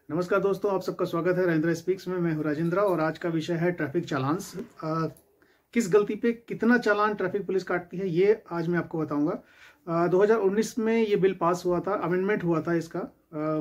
नमस्कार दोस्तों, आप सबका स्वागत है रविंद्र स्पीक्स में। मैं हूं राजेंद्र और आज का विषय है ट्रैफिक चालान्स। किस गलती पे कितना चालान ट्रैफिक पुलिस काटती है, ये आज मैं आपको बताऊंगा। 2019 में ये बिल पास हुआ था, अमेंडमेंट हुआ था इसका,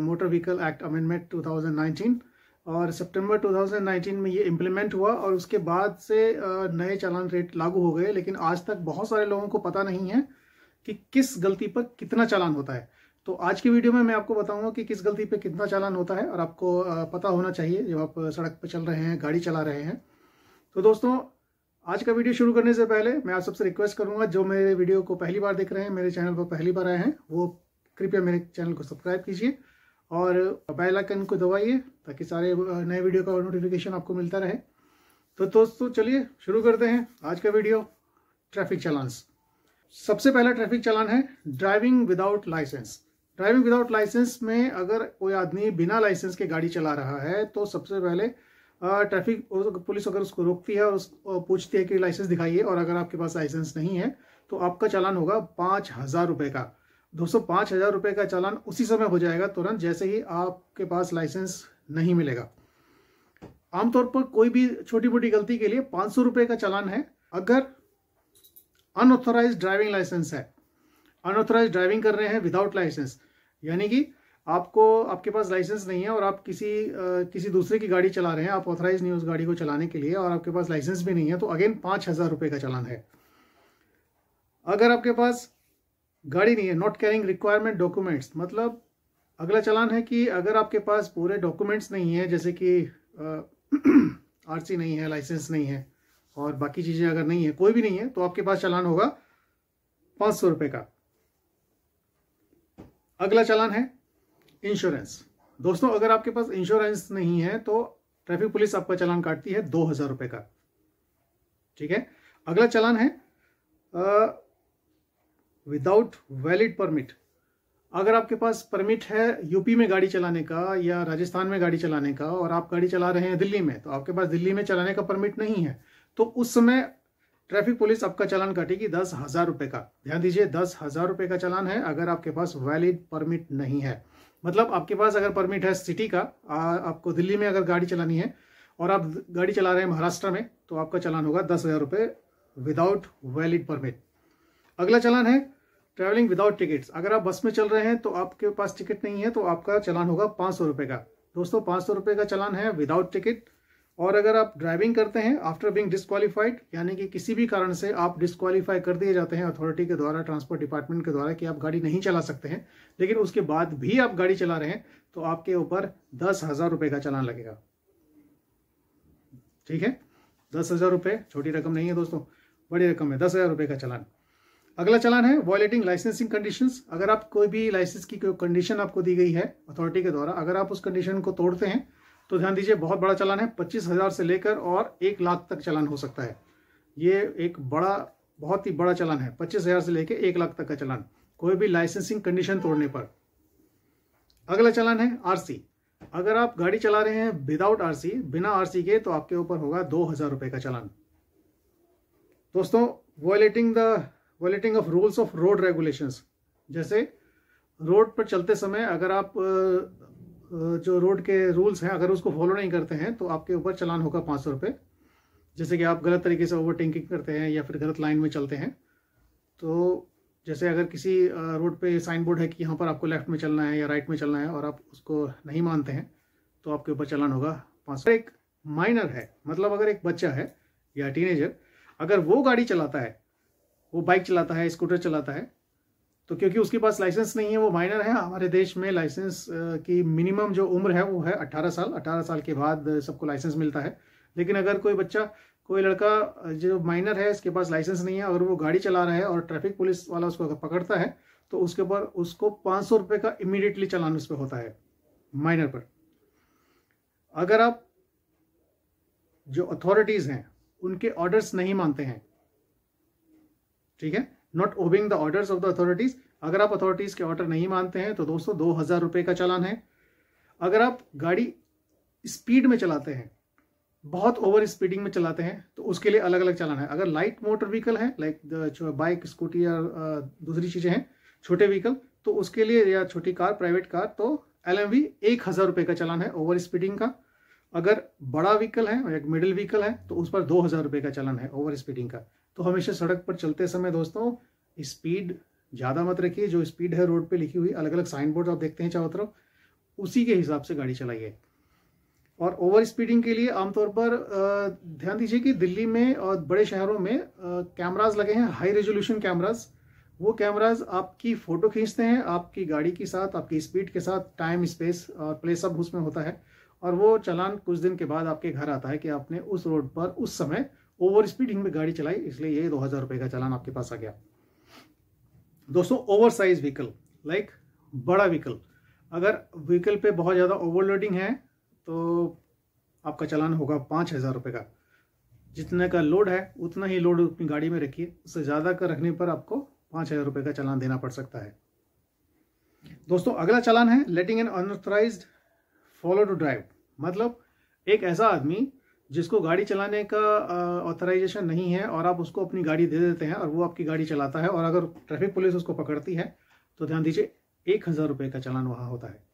मोटर व्हीकल एक्ट अमेंडमेंट 2019, और सितंबर 2019 में ये इम्प्लीमेंट हुआ और उसके बाद से नए चालान रेट लागू हो गए। लेकिन आज तक बहुत सारे लोगों को पता नहीं है कि किस गलती पर कितना चालान होता है। तो आज की वीडियो में मैं आपको बताऊंगा कि किस गलती पे कितना चालान होता है और आपको पता होना चाहिए जब आप सड़क पर चल रहे हैं, गाड़ी चला रहे हैं। तो दोस्तों, आज का वीडियो शुरू करने से पहले मैं आप सबसे रिक्वेस्ट करूंगा, जो मेरे वीडियो को पहली बार देख रहे हैं, मेरे चैनल पर पहली बार आए हैं, वो कृपया मेरे चैनल को सब्सक्राइब कीजिए और बेल आइकन को दबाइए ताकि सारे नए वीडियो का नोटिफिकेशन आपको मिलता रहे। तो दोस्तों चलिए शुरू करते हैं आज का वीडियो। ट्रैफिक चालान्स। सबसे पहला ट्रैफिक चालान है driving without licence. Driving without licence में अगर कोई आदमी बिना लाइसेंस के गाड़ी चला रहा है तो सबसे पहले ट्रैफिक पुलिस अगर उसको रोकती है और उसको पूछती है कि लाइसेंस दिखाइए, और अगर आपके पास लाइसेंस नहीं है तो आपका चालान होगा 5,000 रुपये का। दोस्तों, 5,000 रुपये का चालान उसी समय हो जाएगा, तुरंत जैसे ही आपके पास लाइसेंस नहीं मिलेगा। आमतौर पर कोई भी छोटी मोटी गलती के लिए 500 रुपये का चालान है। अगर अनऑथोराइज्ड ड्राइविंग लाइसेंस है, अनऑथोराइज्ड ड्राइविंग कर रहे हैं विदाउट लाइसेंस, यानी कि आपके पास लाइसेंस नहीं है और आप किसी दूसरे की गाड़ी चला रहे हैं, आप ऑथराइज नहीं उस गाड़ी को चलाने के लिए और आपके पास लाइसेंस भी नहीं है, तो अगेन 5,000 रुपये का चालान है। अगर आपके पास गाड़ी नहीं है, नॉट कैरिंग रिक्वायरमेंट डॉक्यूमेंट्स, मतलब अगला चालान है कि अगर आपके पास पूरे डॉक्यूमेंट्स नहीं है, जैसे कि आरसी नहीं है, लाइसेंस नहीं है और बाकी चीजें अगर नहीं है, कोई भी नहीं है, तो आपके पास चालान होगा 500 रुपये का। अगला चालान है इंश्योरेंस। दोस्तों, अगर आपके पास इंश्योरेंस नहीं है तो ट्रैफिक पुलिस आपका चालान काटती है 2,000 रुपये का। ठीक है। अगला चालान है विदाउट वैलिड परमिट। अगर आपके पास परमिट है यूपी में गाड़ी चलाने का या राजस्थान में गाड़ी चलाने का और आप गाड़ी चला रहे हैं दिल्ली में, तो आपके पास दिल्ली में चलाने का परमिट नहीं है, तो उस समय ट्रैफिक पुलिस आपका चालान काटेगी 10,000 रुपये का। ध्यान दीजिए, 10,000 रुपये का चालान है अगर आपके पास वैलिड परमिट नहीं है। मतलब आपके पास अगर परमिट है सिटी का, आपको दिल्ली में अगर गाड़ी चलानी है और आप गाड़ी चला रहे हैं महाराष्ट्र में, तो आपका चालान होगा 10,000 रुपये विदाउट वैलिड परमिट। अगला चालान है ट्रैवलिंग विदाउट टिकट्स। अगर आप बस में चल रहे हैं तो आपके पास टिकट नहीं है तो आपका चालान होगा 500 रुपये का। दोस्तों, 500 रुपये का चालान है विदाउट टिकट। और अगर आप ड्राइविंग करते हैं आफ्टर बीइंग डिस्क्वालीफाइड, यानी कि किसी भी कारण से आप डिस्क्वालीफाई कर दिए जाते हैं अथॉरिटी के द्वारा, ट्रांसपोर्ट डिपार्टमेंट के द्वारा, कि आप गाड़ी नहीं चला सकते हैं, लेकिन उसके बाद भी आप गाड़ी चला रहे हैं, तो आपके ऊपर 10,000 रुपये का चालान लगेगा। ठीक है। 10,000 रुपये छोटी रकम नहीं है दोस्तों, बड़ी रकम है, 10,000 रुपये का चालान। अगला चालान है वायलेटिंग लाइसेंसिंग कंडीशंस। अगर आप कोई भी लाइसेंस की कोई कंडीशन आपको दी गई है अथॉरिटी के द्वारा, अगर आप उस कंडीशन को तोड़ते हैं तो ध्यान दीजिए, बहुत बड़ा चालान है। 25,000 से लेकर और 1 लाख तक चालान हो सकता है। ये एक बहुत ही बड़ा चालान है, 25,000 से लेकर 1 लाख तक का चालान, कोई भी लाइसेंसिंग कंडीशन तोड़ने पर। अगला चालान है आरसी। अगर आप गाड़ी चला रहे हैं विदाउट आरसी, बिना आरसी के, तो आपके ऊपर होगा 2,000 रुपये का चालान। दोस्तों, violating of rules of road regulations, जैसे रोड पर चलते समय अगर आप जो रोड के रूल्स हैं अगर उसको फॉलो नहीं करते हैं तो आपके ऊपर चालान होगा 500 रुपये। जैसे कि आप गलत तरीके से ओवरटेकिंग करते हैं या फिर गलत लाइन में चलते हैं, तो जैसे अगर किसी रोड पे साइन बोर्ड है कि यहाँ पर आपको लेफ्ट में चलना है या राइट में चलना है और आप उसको नहीं मानते हैं तो आपके ऊपर चालान होगा 500। एक माइनर है, मतलब अगर एक बच्चा है या टीनेजर, अगर वो गाड़ी चलाता है, वो बाइक चलाता है, स्कूटर चलाता है, तो क्योंकि उसके पास लाइसेंस नहीं है, वो माइनर है, हमारे देश में लाइसेंस की मिनिमम जो उम्र है वो है 18 साल। 18 साल के बाद सबको लाइसेंस मिलता है। लेकिन अगर कोई बच्चा, कोई लड़का जो माइनर है, इसके पास लाइसेंस नहीं है, अगर वो गाड़ी चला रहा है और ट्रैफिक पुलिस वाला उसको पकड़ता है, तो उसके ऊपर उसको 500 रुपये का इमीडिएटली चालान उस पर होता है, माइनर पर। अगर आप जो अथॉरिटीज हैं उनके ऑर्डर्स नहीं मानते हैं, ठीक है, not obeying the orders of the authorities, अगर आप अथॉरिटीज के ऑर्डर नहीं मानते हैं तो दोस्तों 2,000 रुपये का चालान है। अगर आप गाड़ी स्पीड में चलाते हैं, बहुत ओवर स्पीडिंग में चलाते हैं, तो उसके लिए अलग अलग चालान है। अगर लाइट मोटर व्हीकल है, लाइक बाइक, स्कूटी या दूसरी चीजें हैं, छोटे व्हीकल, तो उसके लिए, या छोटी कार, प्राइवेट कार, तो LMV 1000 रुपये का चालान है ओवर स्पीडिंग का। अगर बड़ा व्हीकल है, एक मिडिल व्हीकल है, तो उस पर 2000 रुपये का चालान है ओवर स्पीडिंग का। तो हमेशा सड़क पर चलते समय दोस्तों स्पीड ज़्यादा मत रखिए। जो स्पीड है रोड पे लिखी हुई अलग अलग साइन बोर्ड आप देखते हैं चारों तरफ, उसी के हिसाब से गाड़ी चलाइए। और ओवर स्पीडिंग के लिए आमतौर पर ध्यान दीजिए कि दिल्ली में और बड़े शहरों में कैमराज लगे हैं, हाई रेजोल्यूशन कैमराज। वो कैमराज आपकी फ़ोटो खींचते हैं आपकी गाड़ी के साथ, आपकी स्पीड के साथ, टाइम, स्पेस और प्लेस सब उसमें होता है। और वो चालान कुछ दिन के बाद आपके घर आता है कि आपने उस रोड पर उस समय ओवर स्पीडिंग में गाड़ी चलाई, इसलिए ये 2000 रुपये का चालान आपके पास आ गया। दोस्तों ओवर साइज व्हीकल लाइक बड़ा व्हीकल, अगर व्हीकल पे बहुत ज़्यादा ओवरलोडिंग है तो आपका चालान होगा 5000 रुपये का। जितने का लोड है उतना ही लोड अपनी गाड़ी में रखिए, उससे ज़्यादा का रखने पर आपको 5000 रुपये का चालान देना पड़ सकता है। दोस्तों अगला चालान है letting an unauthorised fellow to drive. मतलब एक ऐसा आदमी जिसको गाड़ी चलाने का ऑथराइजेशन नहीं है और आप उसको अपनी गाड़ी दे देते हैं और वो आपकी गाड़ी चलाता है, और अगर ट्रैफिक पुलिस उसको पकड़ती है तो ध्यान दीजिए 1000 रुपये का चालान वहाँ होता है।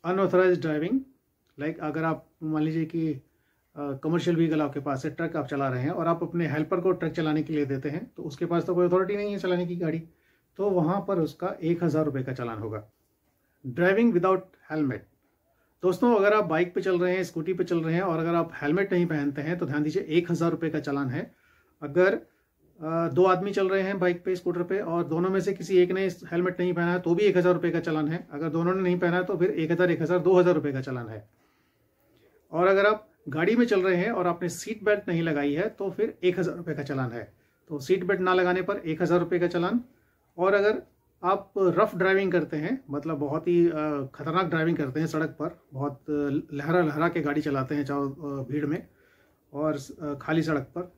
अनऑथराइज्ड ड्राइविंग लाइक अगर आप मान लीजिए कि कमर्शियल व्हीकल आपके पास है, ट्रक आप चला रहे हैं और आप अपने हेल्पर को ट्रक चलाने के लिए देते हैं, तो उसके पास तो कोई अथॉरिटी नहीं है चलाने की गाड़ी, तो वहाँ पर उसका 1000 रुपये का चालान होगा। Driving without helmet. दोस्तों अगर आप बाइक पे चल रहे हैं, स्कूटी पे चल रहे हैं और अगर आप हेलमेट नहीं पहनते हैं तो ध्यान दीजिए 1000 रुपये का चालान है। अगर दो आदमी चल रहे हैं बाइक पे, स्कूटर पे, और दोनों में से किसी एक ने हेलमेट नहीं पहना है तो भी 1000 रुपये का चालान है। अगर दोनों ने नहीं पहना है तो फिर 1000 2000 रुपये का चालान है। और अगर आप गाड़ी में चल रहे हैं और आपने सीट बेल्ट नहीं लगाई है तो फिर 1000 रुपये का चालान है। तो सीट बेल्ट ना लगाने पर 1000 रुपये का चालान। और अगर आप रफ ड्राइविंग करते हैं, मतलब बहुत ही खतरनाक ड्राइविंग करते हैं, सड़क पर बहुत लहरा लहरा के गाड़ी चलाते हैं चारों भीड़ में और खाली सड़क पर,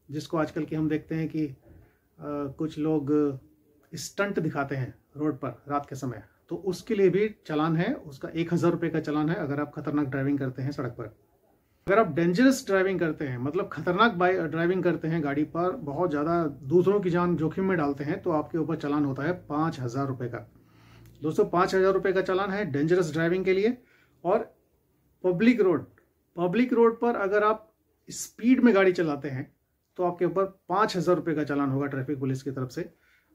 जिसको आजकल की हम देखते हैं कि कुछ लोग स्टंट दिखाते हैं रोड पर रात के समय, तो उसके लिए भी चालान है, उसका 1000 रुपये का चालान है अगर आप खतरनाक ड्राइविंग करते हैं सड़क पर। अगर आप डेंजरस ड्राइविंग करते हैं, मतलब खतरनाक ड्राइविंग करते हैं गाड़ी पर, बहुत ज़्यादा दूसरों की जान जोखिम में डालते हैं, तो आपके ऊपर चालान होता है 5000 रुपये का। दोस्तों 5000 रुपये का चालान है डेंजरस ड्राइविंग के लिए। और पब्लिक रोड पर अगर आप स्पीड में गाड़ी चलाते हैं तो आपके ऊपर 5000 रुपये का चालान होगा ट्रैफिक पुलिस की तरफ से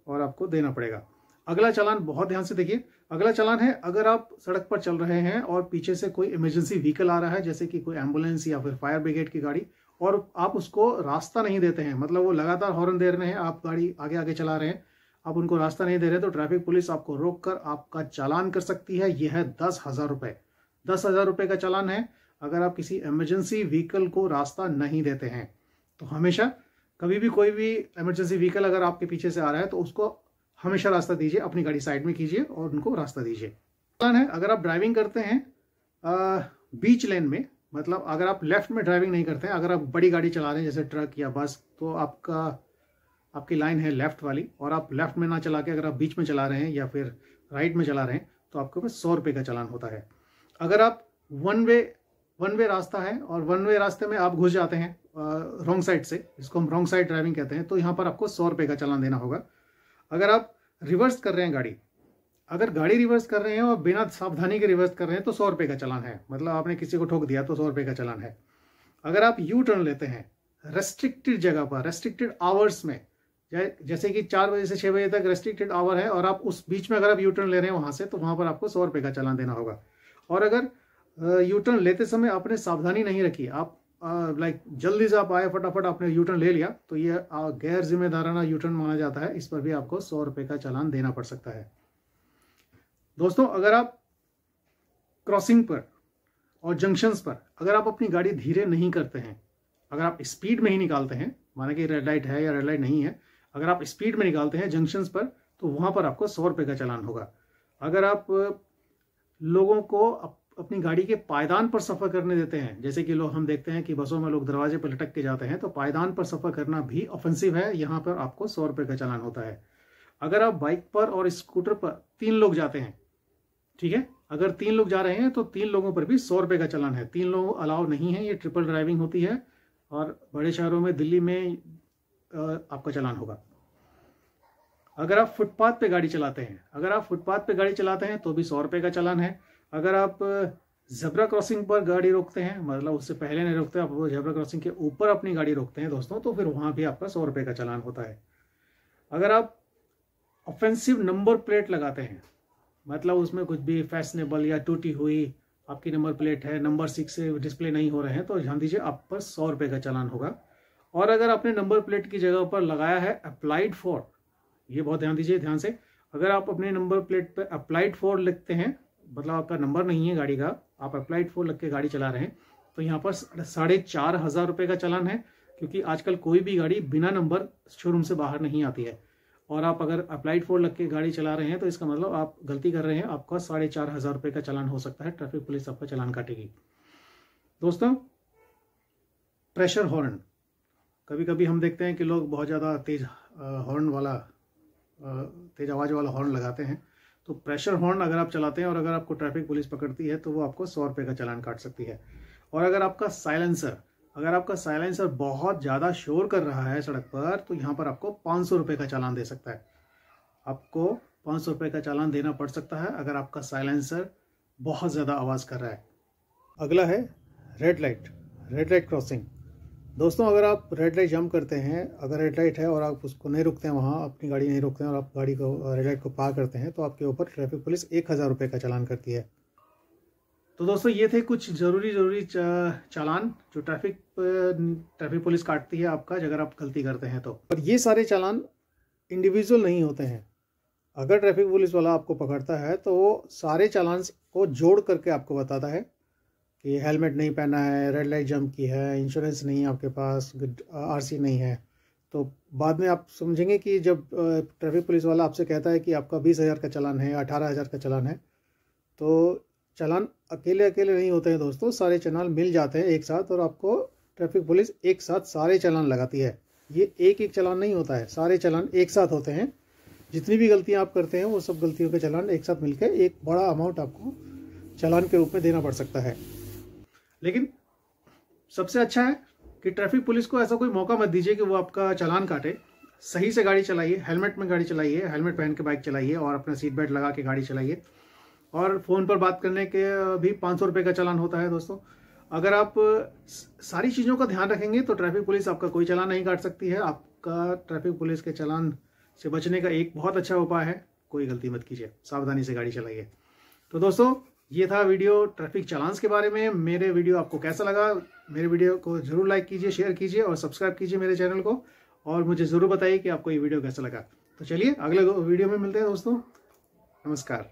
और आपको देना पड़ेगा। अगला चालान बहुत ध्यान से देखिए, अगला चालान है अगर आप सड़क पर चल रहे हैं और पीछे से कोई इमरजेंसी व्हीकल आ रहा है, जैसे कि कोई एम्बुलेंस या फिर फायर ब्रिगेड की गाड़ी, और आप उसको रास्ता नहीं देते हैं, मतलब वो लगातार हॉर्न दे रहे हैं, आप गाड़ी आगे आगे चला रहे हैं, आप उनको रास्ता नहीं दे रहे, तो ट्रैफिक पुलिस आपको रोक कर आपका चालान कर सकती है। यह है 10,000 रुपये। 10,000 रुपये का चालान है अगर आप किसी इमरजेंसी व्हीकल को रास्ता नहीं देते हैं। तो हमेशा कभी भी कोई भी इमरजेंसी व्हीकल अगर आपके पीछे से आ रहा है तो उसको हमेशा रास्ता दीजिए, अपनी गाड़ी साइड में कीजिए और उनको रास्ता दीजिए। चालान है अगर आप ड्राइविंग करते हैं बीच लेन में, मतलब अगर आप लेफ्ट में ड्राइविंग नहीं करते हैं, अगर आप बड़ी गाड़ी चला रहे हैं जैसे ट्रक या बस, तो आपकी लाइन है लेफ्ट वाली और आप लेफ्ट में ना चला के अगर आप बीच में चला रहे हैं या फिर राइट में चला रहे हैं तो आपके पास 100 रुपये का चालान होता है। अगर आप वन वे रास्ता है और वन वे रास्ते में आप घुस जाते हैं रॉन्ग साइड से, जिसको हम रॉन्ग साइड ड्राइविंग कहते हैं, तो यहाँ पर आपको 100 रुपये का चालान देना होगा। अगर आप रिवर्स कर रहे हैं गाड़ी, अगर गाड़ी रिवर्स कर रहे हैं और बिना सावधानी के रिवर्स कर रहे हैं तो 100 रुपये का चालान है, मतलब आपने किसी को ठोक दिया तो 100 रुपये का चालान है। अगर आप यू टर्न लेते हैं रेस्ट्रिक्टेड जगह पर, रेस्ट्रिक्टेड आवर्स में, जैसे कि 4 बजे से 6 बजे तक रेस्ट्रिक्टेड आवर है और आप उस बीच में अगर आप यू टर्न ले रहे हैं वहाँ से, तो वहाँ पर आपको 100 रुपये का चालान देना होगा। और अगर यू टर्न लेते समय आपने सावधानी नहीं रखी, आप जल्दी से आप आए, फटाफट आपने यू टर्न ले लिया, तो ये गैर जिम्मेदाराना यू टर्न माना जाता है, इस पर भी आपको 100 रुपये का चालान देना पड़ सकता है। दोस्तों अगर आप क्रॉसिंग पर और जंक्शंस पर अगर आप अपनी गाड़ी धीरे नहीं करते हैं, अगर आप स्पीड में ही निकालते हैं, माना कि रेड लाइट है या रेड लाइट नहीं है, अगर आप स्पीड में निकालते हैं जंक्शंस पर, तो वहां पर आपको 100 रुपये का चालान होगा। अगर आप लोगों को अपनी गाड़ी के पायदान पर सफर करने देते हैं, जैसे कि लोग हम देखते हैं कि बसों में लोग दरवाजे पर लटक के जाते हैं, तो पायदान पर सफर करना भी ऑफेंसिव है, यहाँ पर आपको 100 रुपये का चालान होता है। अगर आप बाइक पर और स्कूटर पर 3 लोग जाते हैं, ठीक है, अगर 3 लोग जा रहे हैं तो 3 लोगों पर भी 100 रुपये का चालान है। 3 लोग अलाउ नहीं है, ये ट्रिपल ड्राइविंग होती है और बड़े शहरों में, दिल्ली में आपका चालान होगा। अगर आप फुटपाथ पे गाड़ी चलाते हैं तो भी 100 रुपये का चालान है। अगर आप जेब्रा क्रॉसिंग पर गाड़ी रोकते हैं, मतलब उससे पहले नहीं रोकते, आप वो जेब्रा क्रॉसिंग के ऊपर अपनी गाड़ी रोकते हैं दोस्तों, तो फिर वहां भी आपका 100 रुपये का चालान होता है। अगर आप ऑफेंसिव नंबर प्लेट लगाते हैं, मतलब उसमें कुछ भी फैशनेबल या टूटी हुई आपकी नंबर प्लेट है, नंबर 6 से डिस्प्ले नहीं हो रहे हैं, तो ध्यान दीजिए आप पर 100 रुपये का चालान होगा। और अगर आपने नंबर प्लेट की जगह पर लगाया है अप्लाइड फॉर, ये बहुत ध्यान दीजिए ध्यान से, अगर आप अपने नंबर प्लेट पर अप्लाइड फॉर लिखते हैं, मतलब आपका नंबर नहीं है गाड़ी का, आप अप्लाइड फॉर लिख के गाड़ी चला रहे हैं, तो यहाँ पर 4,500 रुपये का चालान है, क्योंकि आजकल कोई भी गाड़ी बिना नंबर शोरूम से बाहर नहीं आती है। और आप अगर अप्लाइड फॉर लग के गाड़ी चला रहे हैं तो इसका मतलब आप गलती कर रहे हैं, आपका 4,500 रुपये का चालान हो सकता है, ट्रैफिक पुलिस आपका चालान काटेगी। दोस्तों, प्रेशर हॉर्न, कभी कभी हम देखते हैं कि लोग बहुत ज़्यादा तेज हॉर्न वाला तेज आवाज़ वाला हॉर्न लगाते हैं। तो प्रेशर हॉर्न अगर आप चलाते हैं और अगर आपको ट्रैफिक पुलिस पकड़ती है तो वो आपको 100 रुपये का चालान काट सकती है। और अगर आपका साइलेंसर बहुत ज़्यादा शोर कर रहा है सड़क पर, तो यहाँ पर आपको 500 रुपये का चालान दे सकता है। आपको 500 रुपये का चालान देना पड़ सकता है अगर आपका साइलेंसर बहुत ज़्यादा आवाज़ कर रहा है। अगला है रेड लाइट क्रॉसिंग। दोस्तों, अगर आप रेड लाइट जंप करते हैं, अगर रेड लाइट है और आप उसको नहीं रुकते हैं, वहाँ अपनी गाड़ी नहीं रोकते हैं और आप गाड़ी को रेड लाइट को पार करते हैं, तो आपके ऊपर ट्रैफिक पुलिस 1,000 रुपये का चालान करती है। तो दोस्तों, ये थे कुछ ज़रूरी चालान जो ट्रैफिक पुलिस काटती है आपका अगर आप गलती करते हैं तो। और ये सारे चालान इंडिविजुअल नहीं होते हैं। अगर ट्रैफिक पुलिस वाला आपको पकड़ता है तो वो सारे चालान को जोड़ करके आपको बताता है कि हेलमेट नहीं पहना है, रेड लाइट जंप की है, इंश्योरेंस नहीं है आपके पास, आरसी नहीं है। तो बाद में आप समझेंगे कि जब ट्रैफिक पुलिस वाला आपसे कहता है कि आपका 20,000 का चालान है, 18,000 का चालान है, तो चालान अकेले नहीं होते हैं दोस्तों, सारे चालान मिल जाते हैं एक साथ और आपको ट्रैफिक पुलिस एक साथ सारे चालान लगाती है। ये एक चालान नहीं होता है, सारे चालान एक साथ होते हैं। जितनी भी गलतियां आप करते हैं वो सब गलतियों के चालान एक साथ मिलकर एक बड़ा अमाउंट आपको चालान के रूप में देना पड़ सकता है। लेकिन सबसे अच्छा है कि ट्रैफिक पुलिस को ऐसा कोई मौका मत दीजिए कि वो आपका चालान काटे। सही से गाड़ी चलाइए, हेलमेट में गाड़ी चलाइए, हेलमेट पहन के बाइक चलाइए और अपना सीट बेल्ट लगा के गाड़ी चलाइए। और फ़ोन पर बात करने के भी 500 रुपये का चालान होता है दोस्तों। अगर आप सारी चीज़ों का ध्यान रखेंगे तो ट्रैफिक पुलिस आपका कोई चालान नहीं काट सकती है। आपका ट्रैफिक पुलिस के चालान से बचने का एक बहुत अच्छा उपाय है, कोई गलती मत कीजिए, सावधानी से गाड़ी चलाइए। तो दोस्तों, ये था वीडियो ट्रैफिक चालान्स के बारे में। मेरे वीडियो आपको कैसा लगा? मेरे वीडियो को जरूर लाइक कीजिए, शेयर कीजिए और सब्सक्राइब कीजिए मेरे चैनल को, और मुझे ज़रूर बताइए कि आपको ये वीडियो कैसा लगा। तो चलिए अगले वीडियो में मिलते हैं दोस्तों। नमस्कार।